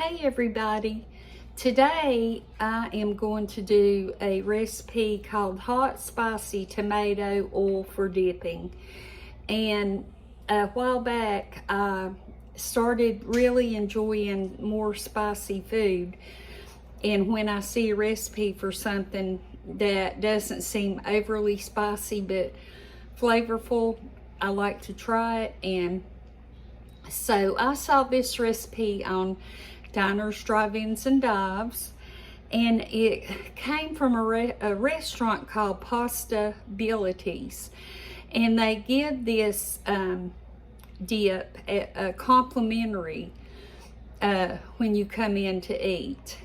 Hey everybody, today I am going to do a recipe called hot spicy tomato oil for dipping. And a while back I started really enjoying more spicy food, and when I see a recipe for something that doesn't seem overly spicy but flavorful, I like to try it. And so I saw this recipe on Diners, Drive-Ins, and Dives, and it came from a restaurant called Pastabilities, and they give this dip a complimentary when you come in to eat,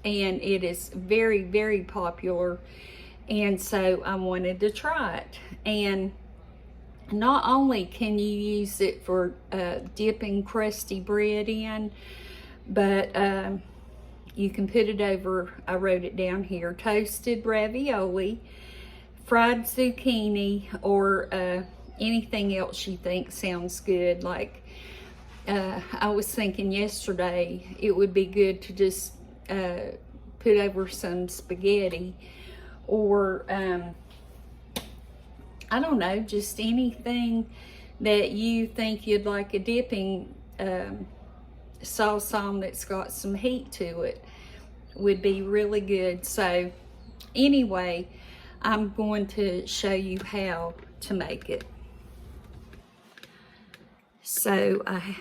and it is very, very popular, and so I wanted to try it. And not only can you use it for dipping crusty bread in, but you can put it over, I wrote it down here, toasted ravioli, fried zucchini, or anything else you think sounds good. Like I was thinking yesterday it would be good to just put over some spaghetti, or I don't know, just anything that you think you'd like a dipping sauce on that's got some heat to it would be really good. So anyway, I'm going to show you how to make it. So I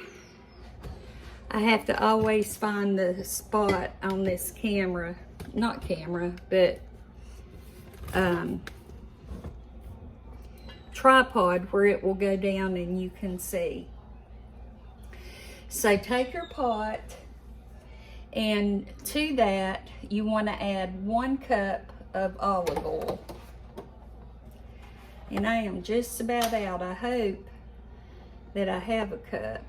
have to always find the spot on this camera, not camera, but tripod where it will go down and you can see. So take your pot, and to that you want to add 1 cup of olive oil. And I am just about out. I hope that I have a cup.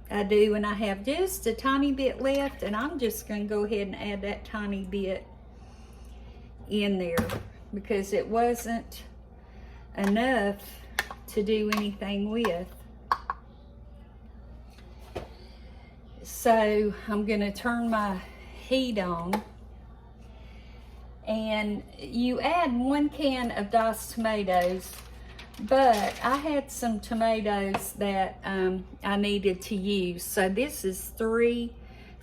I do, and I have just a tiny bit left, and I'm just going to go ahead and add that tiny bit in there because it wasn't enough to do anything with. So I'm going to turn my heat on, and you add 1 can of diced tomatoes, but I had some tomatoes that I needed to use. So this is 3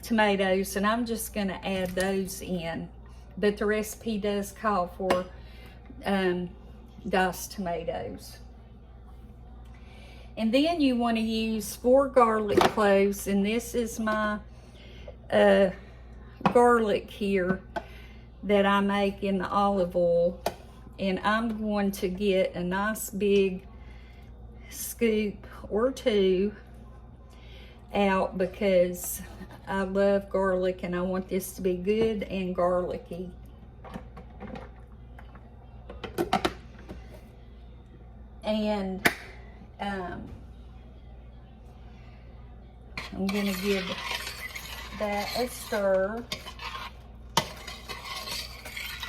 tomatoes, and I'm just going to add those in. But the recipe does call for diced tomatoes. And then you want to use 4 garlic cloves, and this is my garlic here that I make in the olive oil. And I'm going to get a nice big scoop or 2 out because I love garlic and I want this to be good and garlicky. And I'm going to give that a stir.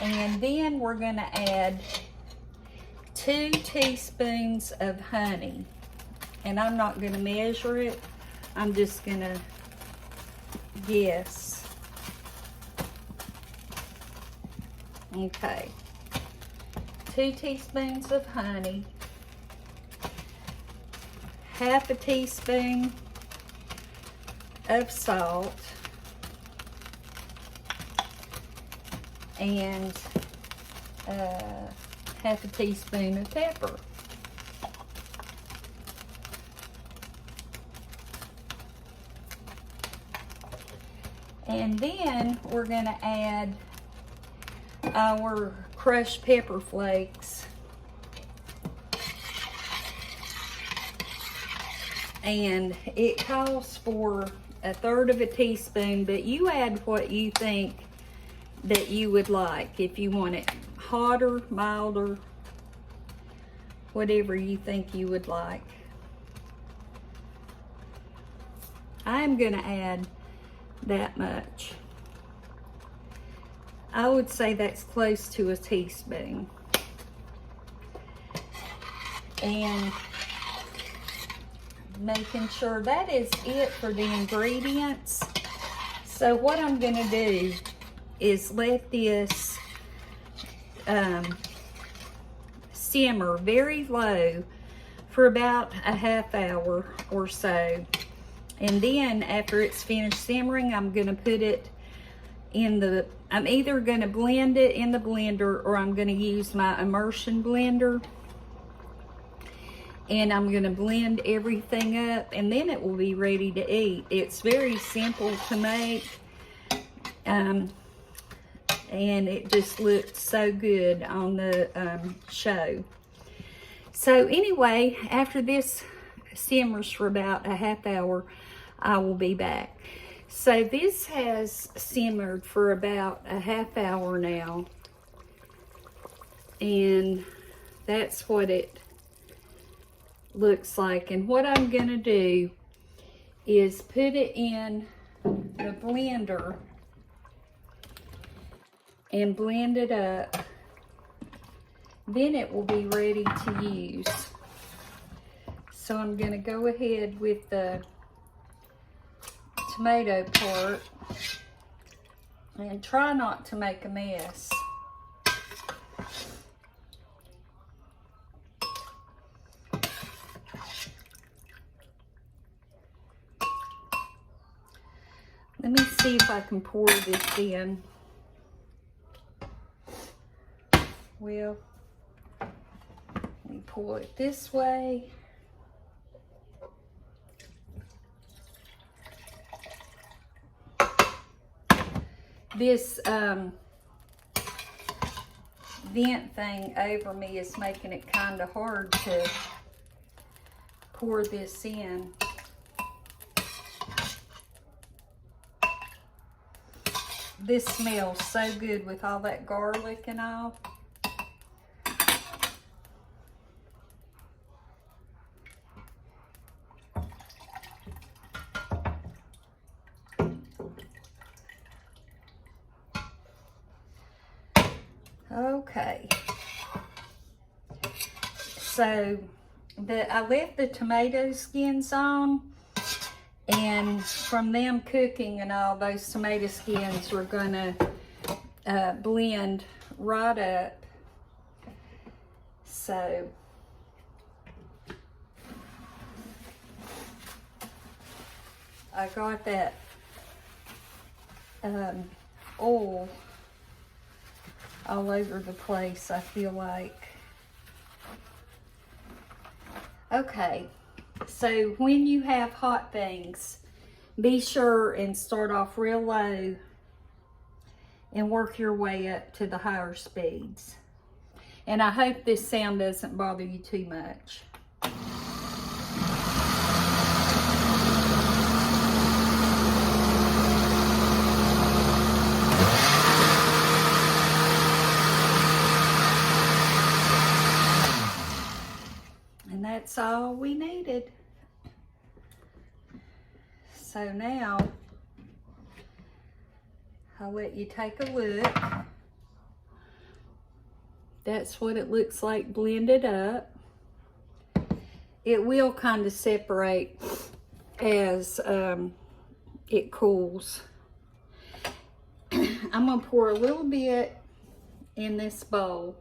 And then we're going to add 2 teaspoons of honey. And I'm not going to measure it. I'm just going to guess. Okay. 2 teaspoons of honey. Half a teaspoon of salt. And half a teaspoon of pepper. And then we're going to add our crushed pepper flakes. And it calls for 1/3 of a teaspoon, but you add what you think that you would like. If you want it hotter, milder, whatever you think you would like. I'm going to add that much. I would say that's close to a teaspoon. And making sure that is it for the ingredients. So what I'm gonna do is let this simmer very low for about a half hour or so. And then after it's finished simmering, I'm gonna put it in the, I'm either gonna blend it in the blender or I'm gonna use my immersion blender. And I'm gonna blend everything up and then it will be ready to eat. It's very simple to make. And it just looked so good on the show. So anyway, after this simmers for about a half hour, I will be back. So this has simmered for about a half hour now. And that's what it looks like. And what I'm gonna do is put it in the blender and blend it up. Then it will be ready to use. So I'm gonna go ahead with the tomato part and try not to make a mess. Let me see if I can pour this in. Well, let me pull it this way. This vent thing over me is making it kind of hard to pour this in. This smells so good with all that garlic and all. Okay, so I left the tomato skins on, and from them cooking and all, those tomato skins are gonna blend right up. So I got that oil all over the place, I feel like. Okay, so when you have hot things, be sure and start off real low and work your way up to the higher speeds. And I hope this sound doesn't bother you too much. That's all we needed. So now I'll let you take a look. That's what it looks like blended up. It will kind of separate as it cools. I'm gonna pour a little bit in this bowl.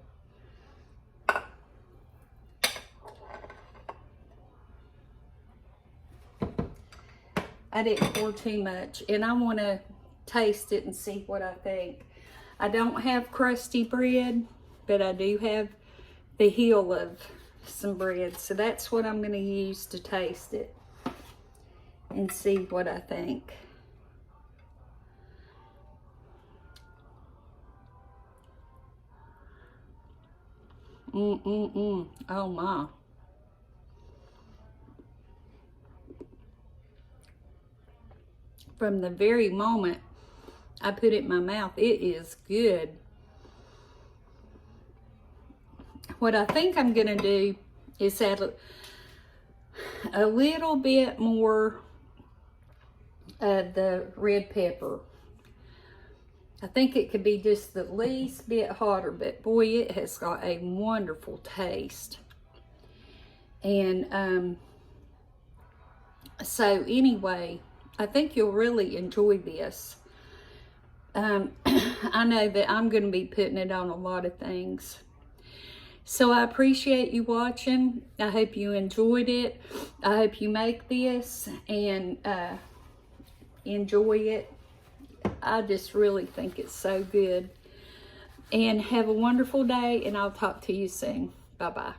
I didn't pour too much, and I want to taste it and see what I think. I don't have crusty bread, but I do have the heel of some bread, so that's what I'm going to use to taste it and see what I think. Oh my. From the very moment I put it in my mouth, it is good. What I think I'm gonna do is add a little bit more of the red pepper. I think it could be just the least bit hotter, but boy, it has got a wonderful taste. And So anyway, I think you'll really enjoy this. I know that I'm going to be putting it on a lot of things. So I appreciate you watching. I hope you enjoyed it. I hope you make this and enjoy it. I just really think it's so good. And have a wonderful day, and I'll talk to you soon. Bye-bye.